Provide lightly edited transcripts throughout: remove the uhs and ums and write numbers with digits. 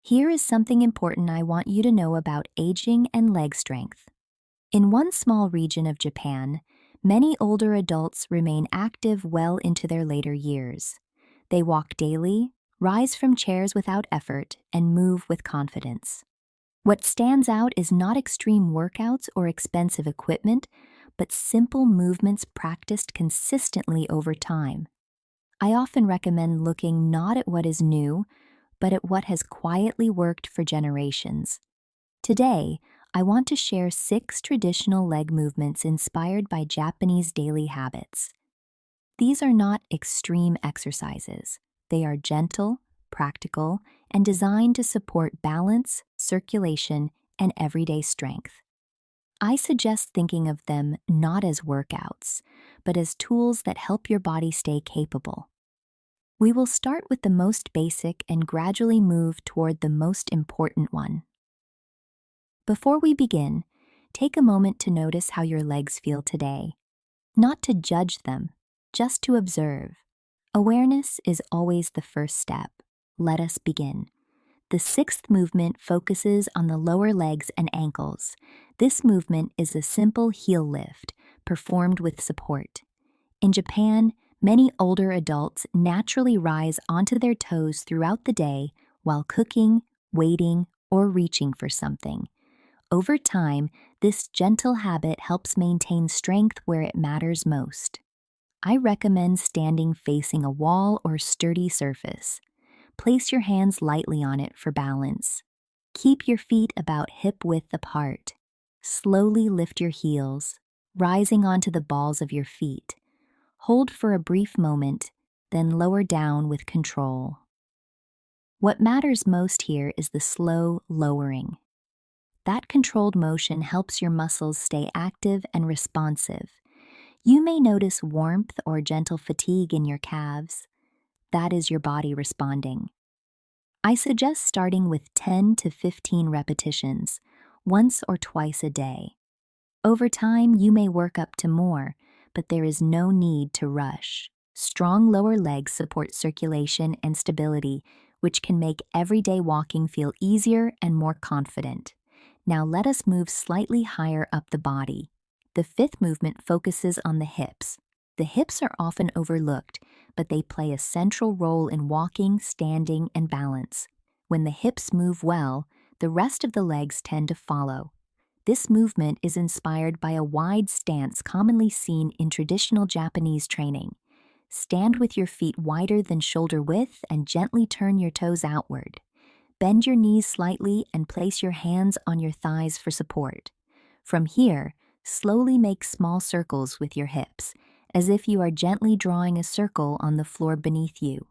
Here is something important I want you to know about aging and leg strength. In one small region of Japan, many older adults remain active well into their later years. They walk daily, rise from chairs without effort, and move with confidence. What stands out is not extreme workouts or expensive equipment, but simple movements practiced consistently over time. I often recommend looking not at what is new, but at what has quietly worked for generations. Today, I want to share 6 traditional leg movements inspired by Japanese daily habits. These are not extreme exercises. They are gentle, practical, and designed to support balance, circulation, and everyday strength. I suggest thinking of them not as workouts, but as tools that help your body stay capable. We will start with the most basic and gradually move toward the most important one. Before we begin, take a moment to notice how your legs feel today. Not to judge them, just to observe. Awareness is always the first step. Let us begin. The sixth movement focuses on the lower legs and ankles. This movement is a simple heel lift, performed with support. In Japan, many older adults naturally rise onto their toes throughout the day while cooking, waiting, or reaching for something. Over time, this gentle habit helps maintain strength where it matters most. I recommend standing facing a wall or sturdy surface. Place your hands lightly on it for balance. Keep your feet about hip width apart. Slowly lift your heels, rising onto the balls of your feet. Hold for a brief moment, then lower down with control. What matters most here is the slow lowering. That controlled motion helps your muscles stay active and responsive. You may notice warmth or gentle fatigue in your calves. That is your body responding. I suggest starting with 10 to 15 repetitions, once or twice a day. Over time, you may work up to more, but there is no need to rush. Strong lower legs support circulation and stability, which can make everyday walking feel easier and more confident. Now let us move slightly higher up the body. The fifth movement focuses on the hips. The hips are often overlooked, but they play a central role in walking, standing, and balance. When the hips move well, the rest of the legs tend to follow. This movement is inspired by a wide stance commonly seen in traditional Japanese training. Stand with your feet wider than shoulder width and gently turn your toes outward. Bend your knees slightly and place your hands on your thighs for support. From here, slowly make small circles with your hips, as if you are gently drawing a circle on the floor beneath you.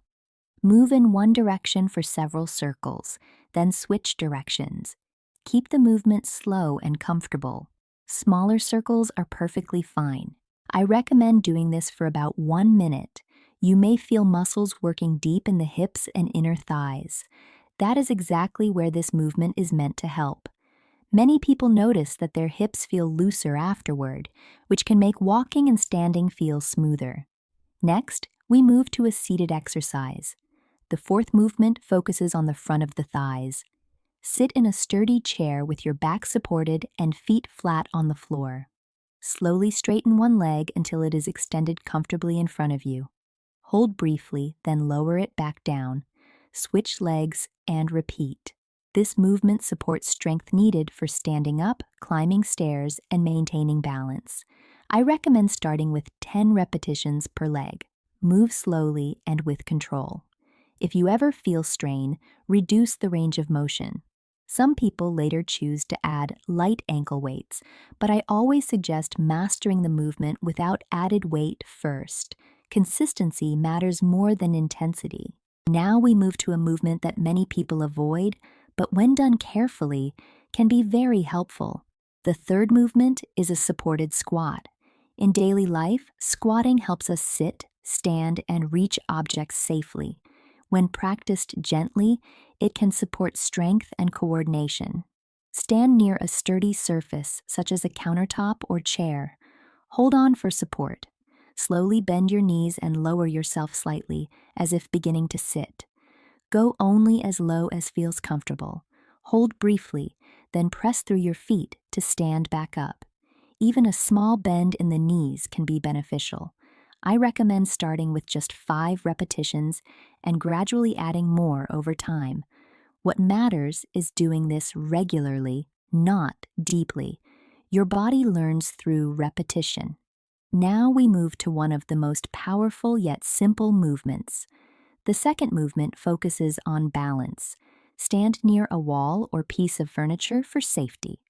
Move in one direction for several circles, then switch directions. Keep the movement slow and comfortable. Smaller circles are perfectly fine. I recommend doing this for about 1 minute. You may feel muscles working deep in the hips and inner thighs. That is exactly where this movement is meant to help. Many people notice that their hips feel looser afterward, which can make walking and standing feel smoother. Next, we move to a seated exercise. The fourth movement focuses on the front of the thighs. Sit in a sturdy chair with your back supported and feet flat on the floor. Slowly straighten one leg until it is extended comfortably in front of you. Hold briefly, then lower it back down. Switch legs and repeat. This movement supports strength needed for standing up, climbing stairs, and maintaining balance. I recommend starting with 10 repetitions per leg. Move slowly and with control. If you ever feel strain, reduce the range of motion. Some people later choose to add light ankle weights, but I always suggest mastering the movement without added weight first. Consistency matters more than intensity. Now we move to a movement that many people avoid, but when done carefully, can be very helpful. The third movement is a supported squat. In daily life, squatting helps us sit, stand, and reach objects safely. When practiced gently, it can support strength and coordination. Stand near a sturdy surface, such as a countertop or chair. Hold on for support. Slowly bend your knees and lower yourself slightly, as if beginning to sit. Go only as low as feels comfortable. Hold briefly, then press through your feet to stand back up. Even a small bend in the knees can be beneficial. I recommend starting with just 5 repetitions and gradually adding more over time. What matters is doing this regularly, not deeply. Your body learns through repetition. Now we move to one of the most powerful yet simple movements. The second movement focuses on balance. Stand near a wall or piece of furniture for safety.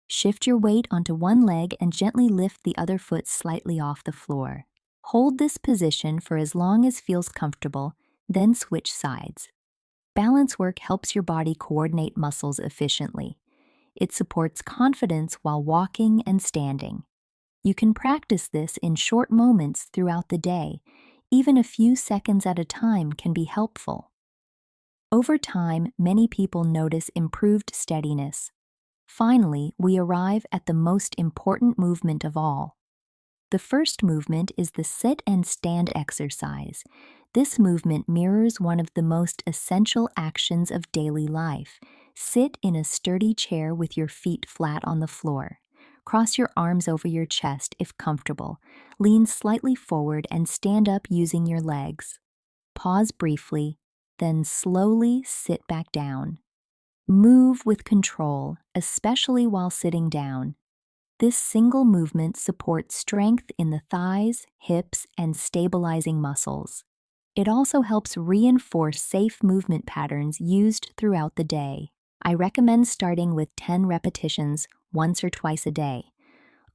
Shift your weight onto one leg and gently lift the other foot slightly off the floor. Hold this position for as long as feels comfortable, then switch sides. Balance work helps your body coordinate muscles efficiently. It supports confidence while walking and standing. You can practice this in short moments throughout the day. Even a few seconds at a time can be helpful. Over time, many people notice improved steadiness. Finally, we arrive at the most important movement of all. The first movement is the sit and stand exercise. This movement mirrors one of the most essential actions of daily life. Sit in a sturdy chair with your feet flat on the floor. Cross your arms over your chest if comfortable. Lean slightly forward and stand up using your legs. Pause briefly, then slowly sit back down. Move with control, especially while sitting down. This single movement supports strength in the thighs, hips, and stabilizing muscles. It also helps reinforce safe movement patterns used throughout the day. I recommend starting with 10 repetitions once or twice a day.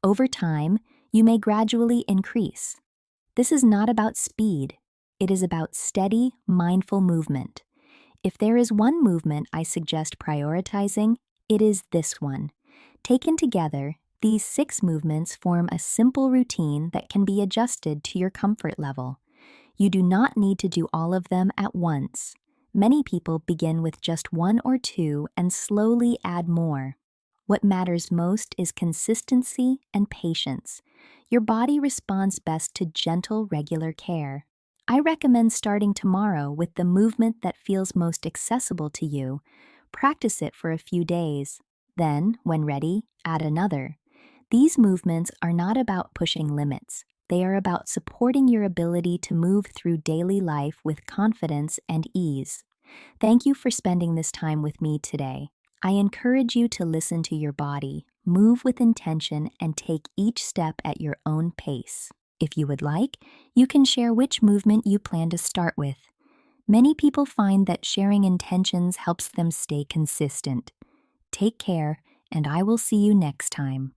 Over time, you may gradually increase. This is not about speed. It is about steady, mindful movement. If there is one movement I suggest prioritizing, it is this one. Taken together, these 6 movements form a simple routine that can be adjusted to your comfort level. You do not need to do all of them at once. Many people begin with just 1 or 2 and slowly add more. What matters most is consistency and patience. Your body responds best to gentle, regular care. I recommend starting tomorrow with the movement that feels most accessible to you. Practice it for a few days. Then, when ready, add another. These movements are not about pushing limits. They are about supporting your ability to move through daily life with confidence and ease. Thank you for spending this time with me today. I encourage you to listen to your body, move with intention, and take each step at your own pace. If you would like, you can share which movement you plan to start with. Many people find that sharing intentions helps them stay consistent. Take care, and I will see you next time.